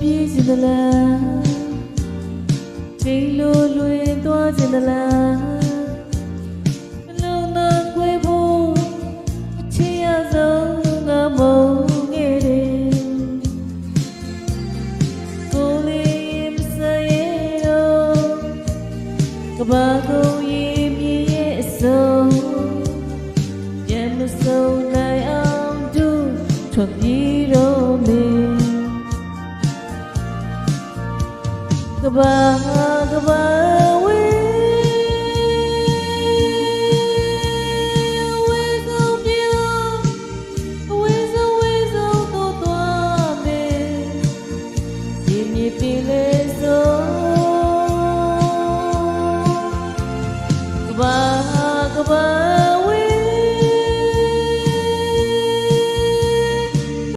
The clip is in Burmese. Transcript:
ပြေးခြင်းသလားချိန်လိုလွင်သွားခြင်းသလားနှလုံးသားခွဲဖို့အချစ်ရဆုံးငါမုန်းခဲ့တယ်ကိုလေးမစရဲတော့ကဘာကုန်ရင်မြေရဲ့အစုံပြန်မဆုံးနိုင်အောင်တို့ထွက်ပြေးတော့မေကဘာ